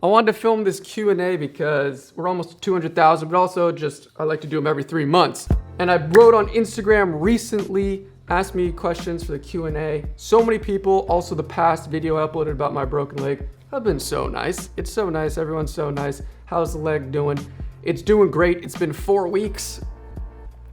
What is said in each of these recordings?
I wanted to film this Q&A because we're almost 200,000, but also just I like to do them every 3 months. And I wrote on Instagram recently, asked me questions for the Q&A. So many people, also the past video I uploaded about my broken leg, have been so nice. It's so nice, everyone's so nice. How's the leg doing? It's doing great. It's been 4 weeks.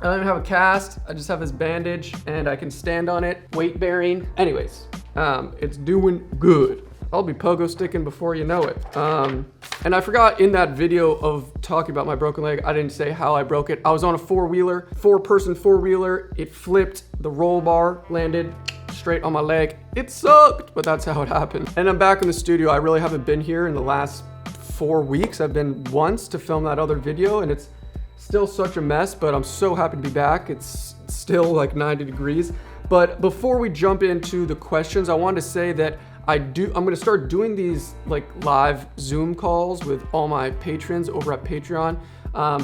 I don't even have a cast. I just have this bandage and I can stand on it, weight bearing. Anyways, it's doing good. I'll be pogo sticking before you know it. And I forgot in that video of talking about my broken leg, I didn't say how I broke it. I was on a four-wheeler, 4-person four-wheeler. It flipped, the roll bar landed straight on my leg. It sucked, but that's how it happened. And I'm back in the studio. I really haven't been here in the last 4 weeks. I've been once to film that other video and it's still such a mess, but I'm so happy to be back. It's still like 90 degrees. But before we jump into the questions, I wanted to say that I'm gonna start doing these like live Zoom calls with all my patrons over at Patreon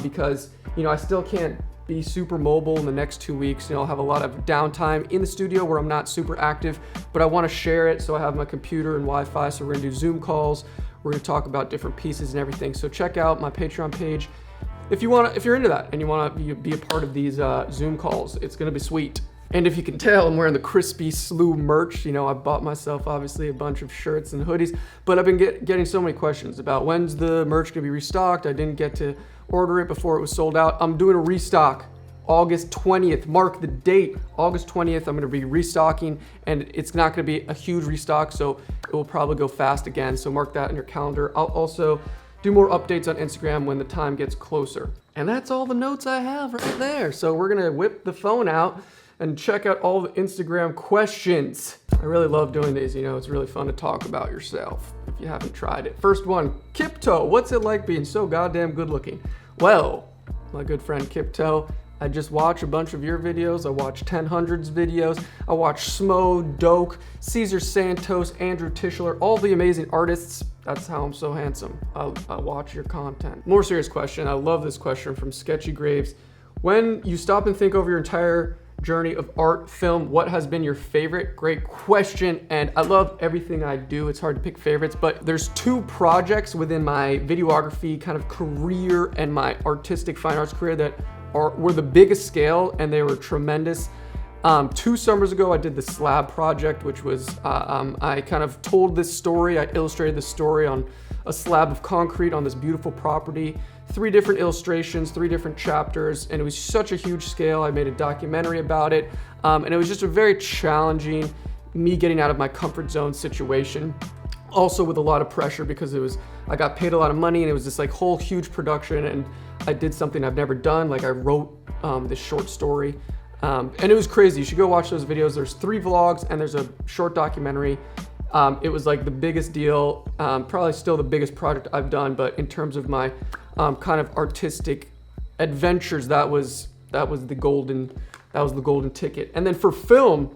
because, you know, I still can't be super mobile in the next 2 weeks. You know, I'll have a lot of downtime in the studio where I'm not super active, but I wanna share it. So I have my computer and Wi-Fi. So we're gonna do Zoom calls. We're gonna talk about different pieces and everything. So check out my Patreon page if you're into that and you wanna be a part of these Zoom calls. It's gonna be sweet. And if you can tell, I'm wearing the crispy SLEW merch. You know, I bought myself obviously a bunch of shirts and hoodies, but I've been getting so many questions about when's the merch gonna be restocked. I didn't get to order it before it was sold out. I'm doing a restock August 20th, mark the date, August 20th. I'm gonna be restocking and it's not gonna be a huge restock, so it will probably go fast again. So mark that in your calendar. I'll also do more updates on Instagram when the time gets closer. And that's all the notes I have right there. So we're gonna whip the phone out and check out all the Instagram questions. I really love doing these, you know, it's really fun to talk about yourself if you haven't tried it. First one, Kipto, what's it like being so goddamn good looking? Well, my good friend Kipto, I just watch a bunch of your videos. I watch 1000's videos. I watch Smo, Doke, Cesar Santos, Andrew Tischler, all the amazing artists. That's how I'm so handsome. I watch your content. More serious question. I love this question from Sketchy Graves. When you stop and think over your entire journey of art, film, what has been your favorite? Great question. And I love everything I do. It's hard to pick favorites, but there's 2 projects within my videography kind of career and my artistic fine arts career that were the biggest scale and they were tremendous. 2 summers ago, I did the SLAB project, which was, I kind of told this story. I illustrated this story on a slab of concrete on this beautiful property. 3 different illustrations, 3 different chapters, and it was such a huge scale. I made a documentary about it, and it was just a very challenging, me getting out of my comfort zone situation. Also with a lot of pressure because I got paid a lot of money and it was this like whole huge production and I did something I've never done. Like I wrote this short story and it was crazy. You should go watch those videos. There's 3 vlogs and there's a short documentary. It was like the biggest deal, probably still the biggest project I've done, but in terms of my kind of artistic adventures, that was the golden ticket. And then for film,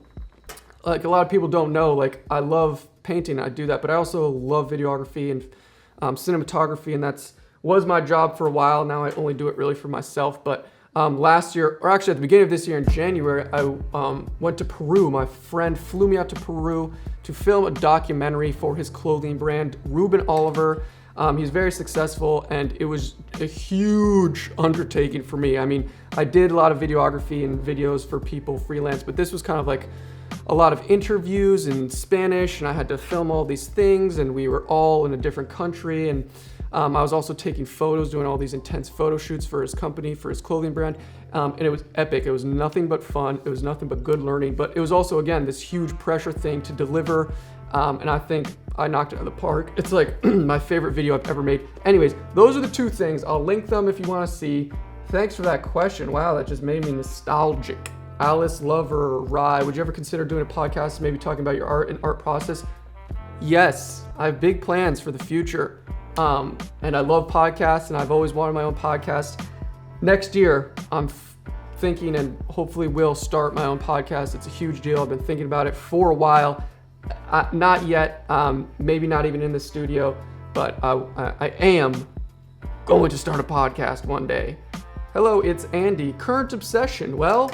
like a lot of people don't know, like I love painting, I do that, but I also love videography and cinematography, and was my job for a while. Now I only do it really for myself. But last year, or actually at the beginning of this year in January, I went to Peru. My friend flew me out to Peru to film a documentary for his clothing brand, Ruben Oliver. He's very successful and it was a huge undertaking for me. I mean, I did a lot of videography and videos for people freelance, but this was kind of like a lot of interviews in Spanish and I had to film all these things and we were all in a different country and I was also taking photos, doing all these intense photo shoots for his company, for his clothing brand, and it was epic. It was nothing but fun. It was nothing but good learning, but it was also, again, this huge pressure thing to deliver, and I think I knocked it out of the park. It's like my favorite video I've ever made. Anyways, those are the 2 things. I'll link them if you want to see. Thanks for that question. Wow, that just made me nostalgic. Alice Lover, Rye, would you ever consider doing a podcast, maybe talking about your art and art process? Yes, I have big plans for the future. And I love podcasts and I've always wanted my own podcast. Next year, I'm thinking and hopefully will start my own podcast. It's a huge deal. I've been thinking about it for a while. Not yet, maybe not even in the studio, but I am going to start a podcast one day. Hello, it's Andy. Current obsession. Well,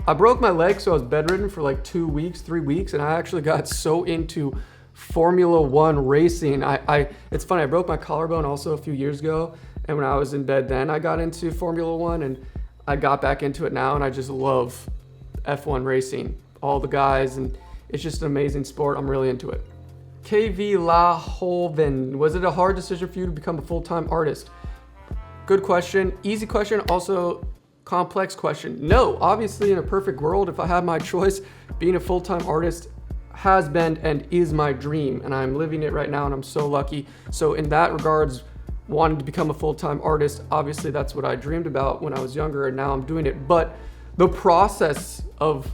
I broke my leg, so I was bedridden for like 2 weeks, 3 weeks, and I actually got so into Formula One racing. It's funny, I broke my collarbone also a few years ago, and when I was in bed then, I got into Formula One, and I got back into it now, and I just love F1 racing. All the guys, and it's just an amazing sport. I'm really into it. KV La Holven, was it a hard decision for you to become a full-time artist? Good question. Easy question, also complex question. No, obviously in a perfect world, if I had my choice, being a full-time artist has been and is my dream, and I'm living it right now, and I'm so lucky. So in that regards, wanting to become a full-time artist, obviously that's what I dreamed about when I was younger, and now I'm doing it. But the process of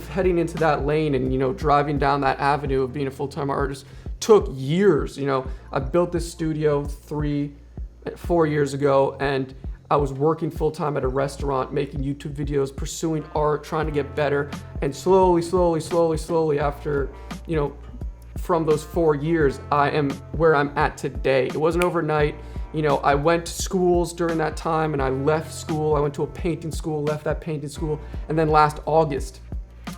heading into that lane and, you know, driving down that avenue of being a full-time artist took years. You know, I built this studio 4 years ago, and I was working full-time at a restaurant, making YouTube videos, pursuing art, trying to get better, and slowly after, you know, from those 4 years, I am where I'm at today. It wasn't overnight. You know, I went to schools during that time, and I left school. I went to a painting school, left that painting school, and then last August,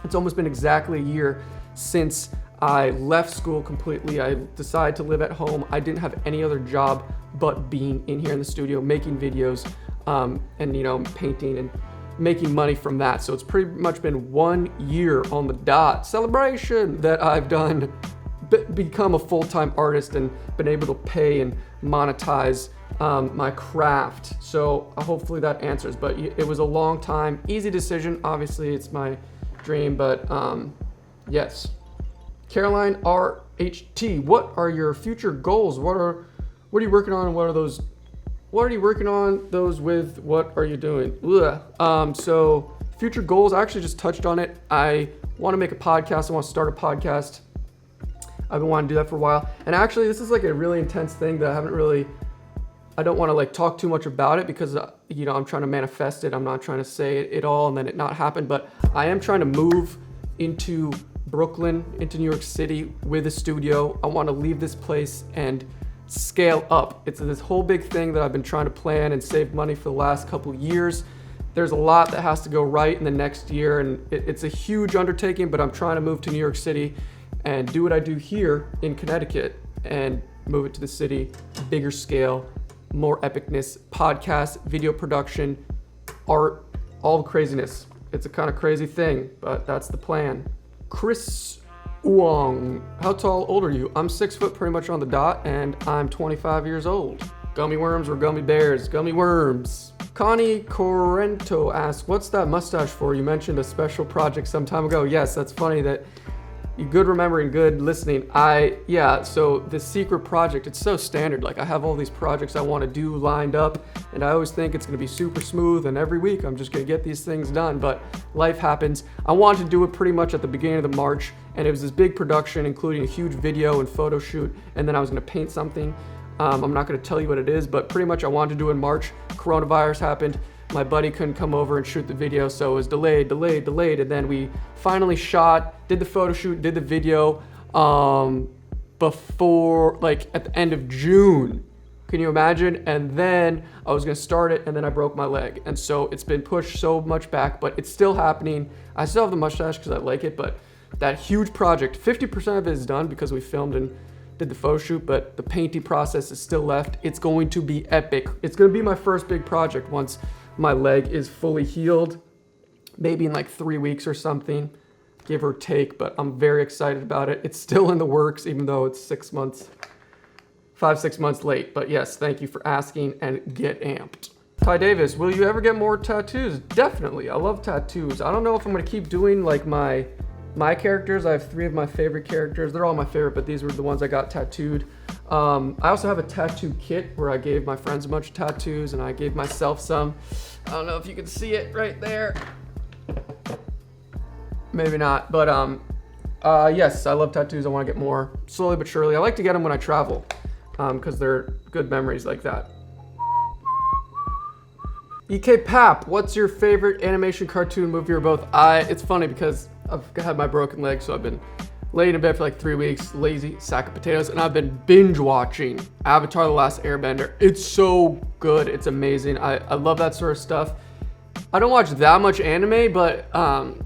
it's almost been exactly a year since I left school completely. I decided to live at home. I didn't have any other job but being in here in the studio, making videos, and, you know, painting and making money from that. So it's pretty much been 1 year on the dot, celebration, that I've done become a full-time artist and been able to pay and monetize my craft. So hopefully that answers, but it was a long time, easy decision. Obviously it's my dream, but yes. Caroline RHT, what are your future goals? What are you working on? What are you working on those with? What are you doing? So future goals, I actually just touched on it. I want to make a podcast. I want to start a podcast. I've been wanting to do that for a while. And actually, this is like a really intense thing that I don't want to like talk too much about it because, you know, I'm trying to manifest it. I'm not trying to say it all and then it not happen, but I am trying to move into Brooklyn, into New York City with a studio. I want to leave this place and scale up. It's this whole big thing that I've been trying to plan and save money for the last couple of years. There's a lot that has to go right in the next year, and it's a huge undertaking, but I'm trying to move to New York City and do what I do here in Connecticut and move it to the city, bigger scale, more epicness, podcast, video production, art, all the craziness. It's a kind of crazy thing, but that's the plan. Chris Wong, how tall, old are you? I'm 6 foot pretty much on the dot, and I'm 25 years old. Gummy worms or gummy bears? Gummy worms. Connie Corrento asks, what's that mustache for? You mentioned a special project some time ago. Yes, that's funny that you good remembering, good listening. So the secret project, it's so standard. Like I have all these projects I want to do lined up, and I always think it's going to be super smooth, and every week I'm just going to get these things done, but life happens. I wanted to do it pretty much at the beginning of the March, and it was this big production, including a huge video and photo shoot, and then I was going to paint something. I'm not going to tell you what it is, but pretty much I wanted to do it in March. Coronavirus happened. My buddy couldn't come over and shoot the video, so it was delayed, and then we finally shot, did the photo shoot, did the video before, like at the end of June. Can you imagine? And then I was gonna start it, and then I broke my leg. And so it's been pushed so much back, but it's still happening. I still have the mustache because I like it, but that huge project, 50% of it is done because we filmed and did the photo shoot, but the painting process is still left. It's going to be epic. It's gonna be my first big project once my leg is fully healed, maybe in like 3 weeks or something, give or take, but I'm very excited about it. It's still in the works, even though it's 6 months, 5-6 months late. But yes, thank you for asking, and get amped. Ty Davis, will you ever get more tattoos? Definitely, I love tattoos. I don't know if I'm gonna keep doing like my characters. I have 3 of my favorite characters. They're all my favorite, but these were the ones I got tattooed. I also have a tattoo kit where I gave my friends a bunch of tattoos and I gave myself some. I don't know if you can see it right there. Maybe not, but yes, I love tattoos. I want to get more, slowly but surely. I like to get them when I travel because they're good memories like that. EK Pap, what's your favorite animation, cartoon, movie, or both? It's funny because I've had my broken leg, so I've been laying in bed for like 3 weeks, lazy sack of potatoes, and I've been binge watching Avatar: The Last Airbender. It's so good, it's amazing. I love that sort of stuff. I don't watch that much anime, but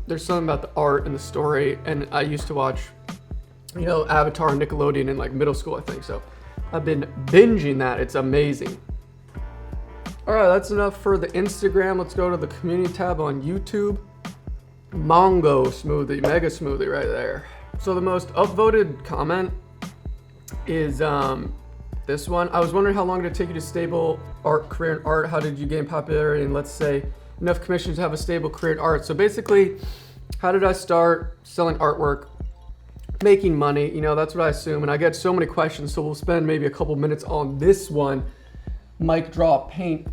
there's something about the art and the story. And I used to watch, you know, Avatar and Nickelodeon in like middle school, I think. So I've been binging that. It's amazing. All right, that's enough for the Instagram. Let's go to the community tab on YouTube. Mango smoothie, mega smoothie right there. So the most upvoted comment is this one. I was wondering how long did it take you to stable career in art? How did you gain popularity and, let's say, enough commissions to have a stable career in art? So basically, how did I start selling artwork, making money? You know, that's what I assume. And I get so many questions, so we'll spend maybe a couple minutes on this one. Mic drop paint.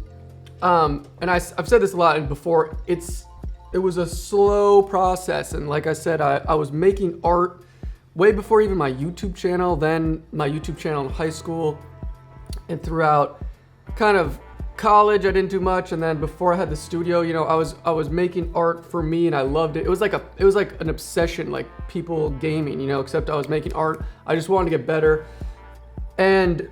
And I've said this a lot and before, it was a slow process. And like I said, I was making art way before even my YouTube channel, then my YouTube channel in high school, and throughout kind of college I didn't do much, and then before I had the studio, you know, I was making art for me and I loved it. It was like an obsession, like people gaming, you know, except I was making art. I just wanted to get better. And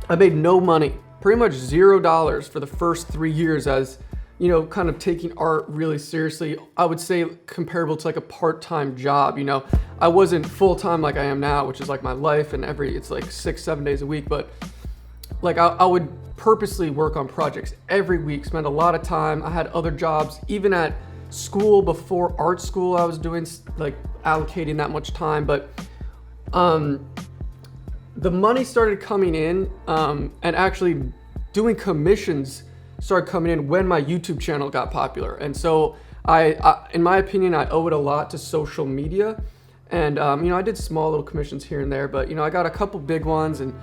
I made no money, pretty much $0 for the first 3 years as, you know, kind of taking art really seriously. I would say comparable to like a part-time job, you know. I wasn't full-time like I am now, which is like my life, and it's like 6-7 days a week, but like I would purposely work on projects every week, spend a lot of time. I had other jobs, even at school before art school, I was doing like allocating that much time, but the money started coming in, and actually doing commissions started coming in when my YouTube channel got popular. And so I in my opinion, I owe it a lot to social media. And you know, I did small little commissions here and there, but you know, I got a couple big ones, and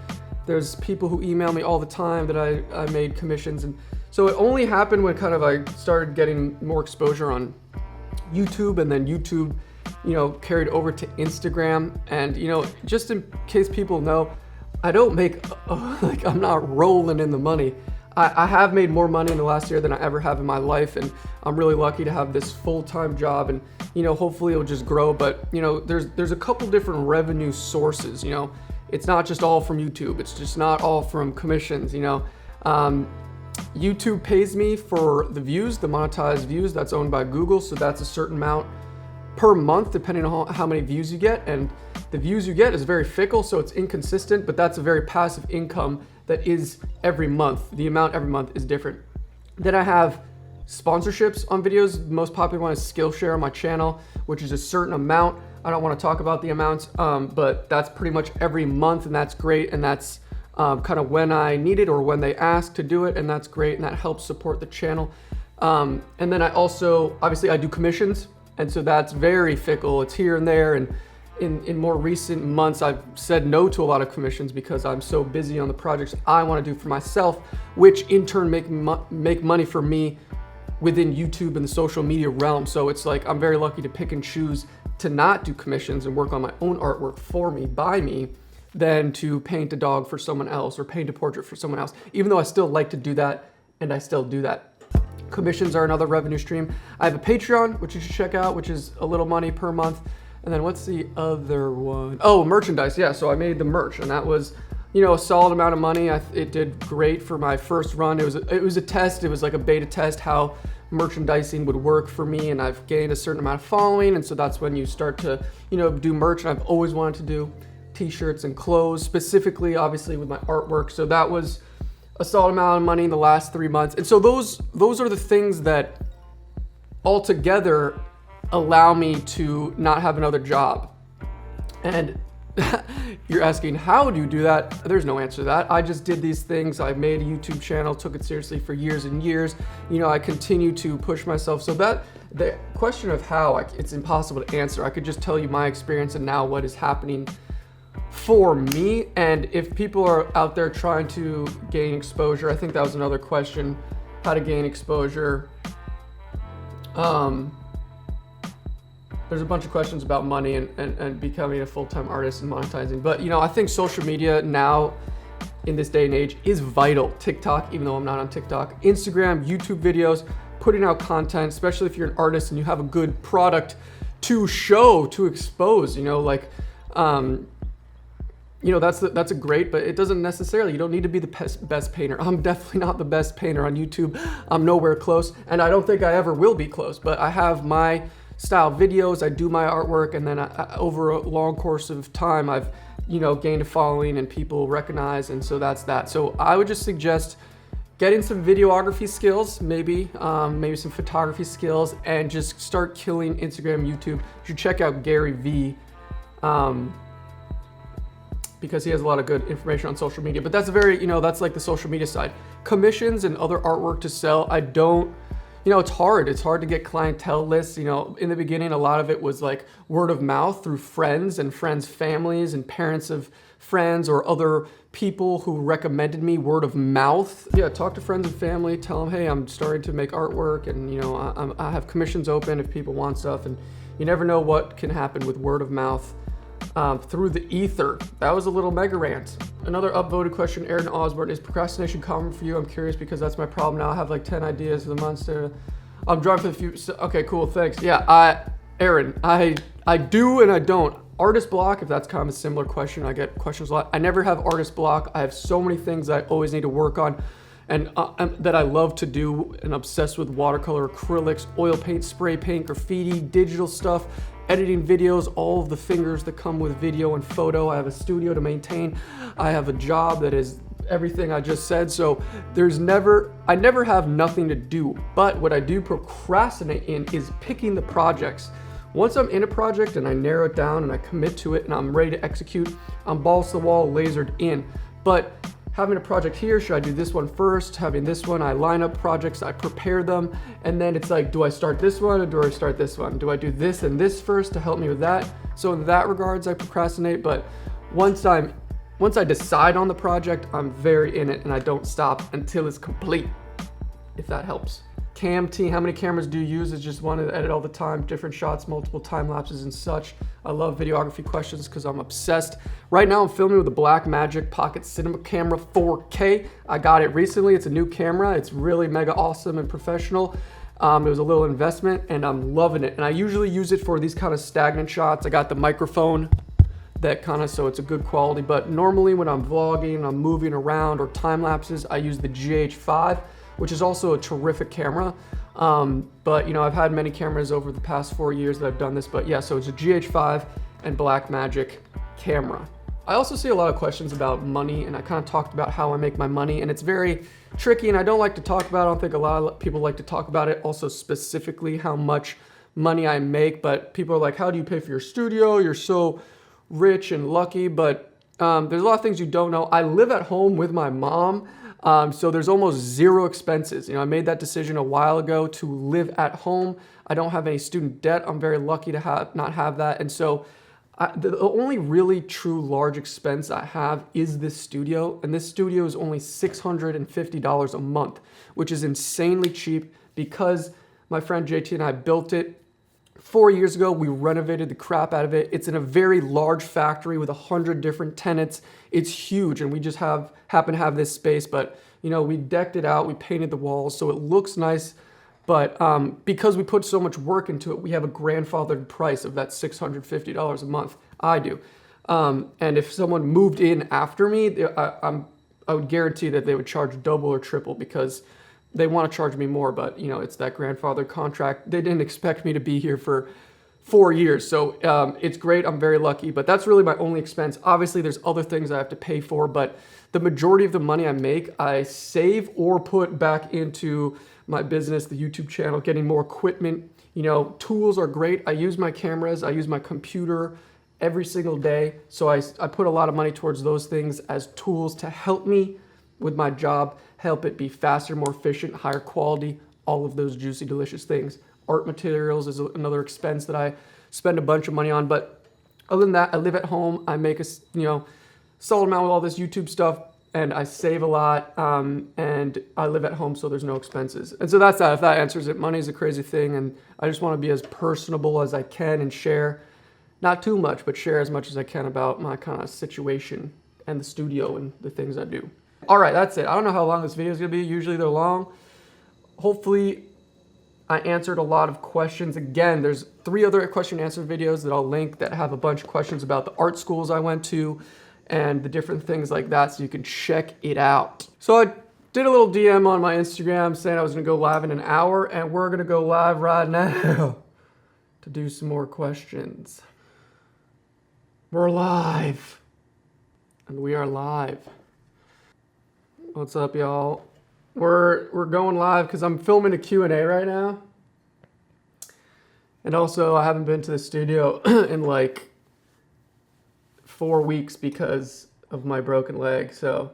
there's people who email me all the time that I made commissions. And so it only happened when kind of I started getting more exposure on YouTube, and then YouTube, you know, carried over to Instagram. And you know, just in case people know, I don't make like, I'm not rolling in the money. I have made more money in the last year than I ever have in my life, and I'm really lucky to have this full-time job, and you know, hopefully it'll just grow. But you know, there's a couple different revenue sources. You know, it's not just all from YouTube. It's just not all from commissions. You know, YouTube pays me for the views, the monetized views. That's owned by Google, so that's a certain amount per month, depending on how many views you get. And the views you get is very fickle, so it's inconsistent, but that's a very passive income that is every month. The amount every month is different. Then I have sponsorships on videos. The most popular one is Skillshare on my channel, which is a certain amount. I don't want to talk about the amounts, but that's pretty much every month, and that's great. And that's kind of when I need it or when they ask to do it, and that's great, and that helps support the channel. And then I also, obviously I do commissions, and so that's very fickle. It's here and there, and in more recent months, I've said no to a lot of commissions because I'm so busy on the projects I want to do for myself, which in turn make money for me within YouTube and the social media realm. So it's like I'm very lucky to pick and choose to not do commissions and work on my own artwork for me, by me, than to paint a dog for someone else or paint a portrait for someone else, even though I still like to do that, and I still do that. Commissions are another revenue stream. I have a Patreon, which you should check out, which is a little money per month. And then what's the other one? Oh, merchandise. Yeah, so I made the merch, and that was, you know, a solid amount of money. It did great for my first run. It was a test. It was like a beta test how merchandising would work for me, and I've gained a certain amount of following, and so that's when you start to, you know, do merch. And I've always wanted to do t-shirts and clothes, specifically, obviously, with my artwork. So that was a solid amount of money in the last 3 months. And so those are the things that altogether allow me to not have another job. And you're asking, how do you do that? There's no answer to that. I just did these things. I made a YouTube channel, took it seriously for years and years. You know, I continue to push myself. So that the question of how, it's impossible to answer. I could just tell you my experience and now what is happening for me. And if people are out there trying to gain exposure, I think that was another question, how to gain exposure. There's a bunch of questions about money and becoming a full-time artist and monetizing. But, you know, I think social media now in this day and age is vital. TikTok, even though I'm not on TikTok, Instagram, YouTube videos, putting out content, especially if you're an artist and you have a good product to show, to expose, you know, like, that's a great, but it doesn't necessarily, you don't need to be the best painter. I'm definitely not the best painter on YouTube. I'm nowhere close, and I don't think I ever will be close, but I have my style videos, I do my artwork, and then over a long course of time, I've, gained a following and people recognize, and so that's that. So I would just suggest getting some videography skills, maybe some photography skills, and just start killing Instagram, YouTube. You should check out Gary Vee, because he has a lot of good information on social media. But that's that's like the social media side. Commissions and other artwork to sell, I don't, it's hard. It's hard to get clientele lists. In the beginning, a lot of it was like word of mouth through friends and friends' families and parents of friends or other people who recommended me, word of mouth. Yeah, talk to friends and family, tell them, hey, I'm starting to make artwork, and I have commissions open if people want stuff, and you never know what can happen with word of mouth through the ether. That was a little mega rant. Another upvoted question, Aaron Osborne, is procrastination common for you? I'm curious because that's my problem now. I have like 10 ideas for the month. I'm driving for the future. Okay, cool, thanks. Yeah, Aaron, I do and I don't. Artist block, if that's kind of a similar question, I get questions a lot. I never have artist block. I have so many things I always need to work on and that I love to do, and obsessed with watercolor, acrylics, oil paint, spray paint, graffiti, digital stuff, editing videos, all of the fingers that come with video and photo. I have a studio to maintain. I have a job that is everything I just said. So I never have nothing to do, but what I do procrastinate in is picking the projects. Once I'm in a project and I narrow it down and I commit to it and I'm ready to execute, I'm balls to the wall, lasered in. But having a project here, should I do this one first? Having this one, I line up projects, I prepare them, and then it's like, do I start this one or do I start this one? Do I do this and this first to help me with that? So in that regards, I procrastinate, but once I decide on the project, I'm very in it and I don't stop until it's complete, if that helps. Cam T, how many cameras do you use? Is just one to edit all the time, different shots, multiple time lapses and such. I love videography questions because I'm obsessed. Right now I'm filming with a Blackmagic Pocket Cinema Camera 4K. I got it recently. It's a new camera. It's really mega awesome and professional. It was a little investment and I'm loving it. And I usually use it for these kind of stagnant shots. I got the microphone so it's a good quality. But normally when I'm vlogging, I'm moving around or time lapses, I use the GH5, which is also a terrific camera. But I've had many cameras over the past 4 years that I've done this, but yeah, so it's a GH5 and Blackmagic camera. I also see a lot of questions about money, and I kind of talked about how I make my money, and it's very tricky and I don't like to talk about it. I don't think a lot of people like to talk about it, also specifically how much money I make, but people are like, how do you pay for your studio? You're so rich and lucky, but there's a lot of things you don't know. I live at home with my mom. So there's almost zero expenses. I made that decision a while ago to live at home. I don't have any student debt. I'm very lucky to not have that. And so the only really true large expense I have is this studio. And this studio is only $650 a month, which is insanely cheap because my friend JT and I built it 4 years ago. We renovated the crap out of it. It's in a very large factory with 100 different tenants. It's huge, and we just happen to have this space, but we decked it out, we painted the walls, so it looks nice, but because we put so much work into it, we have a grandfathered price of that $650 a month. I do. And if someone moved in after me, I would guarantee that they would charge double or triple because they want to charge me more, but it's that grandfather contract. They didn't expect me to be here for 4 years. So it's great. I'm very lucky, but that's really my only expense. Obviously there's other things I have to pay for, but the majority of the money I make, I save or put back into my business, the YouTube channel, getting more equipment. Tools are great. I use my cameras. I use my computer every single day. So I put a lot of money towards those things as tools to help me with my job, help it be faster, more efficient, higher quality, all of those juicy, delicious things. Art materials is another expense that I spend a bunch of money on. But other than that, I live at home. I make a solid amount with all this YouTube stuff, and I save a lot, and I live at home, so there's no expenses. And so that's that. If that answers it, money is a crazy thing, and I just want to be as personable as I can and share, not too much, but share as much as I can about my kind of situation and the studio and the things I do. All right, that's it. I don't know how long this video is going to be. Usually they're long. Hopefully I answered a lot of questions. Again, there's 3 other question and answer videos that I'll link that have a bunch of questions about the art schools I went to and the different things like that, so you can check it out. So I did a little DM on my Instagram saying I was gonna go live in an hour, and we're gonna go live right now to do some more questions. We're live. And we are live. What's up, y'all? We're going live because I'm filming a Q&A right now. And also, I haven't been to the studio in like 4 weeks because of my broken leg. So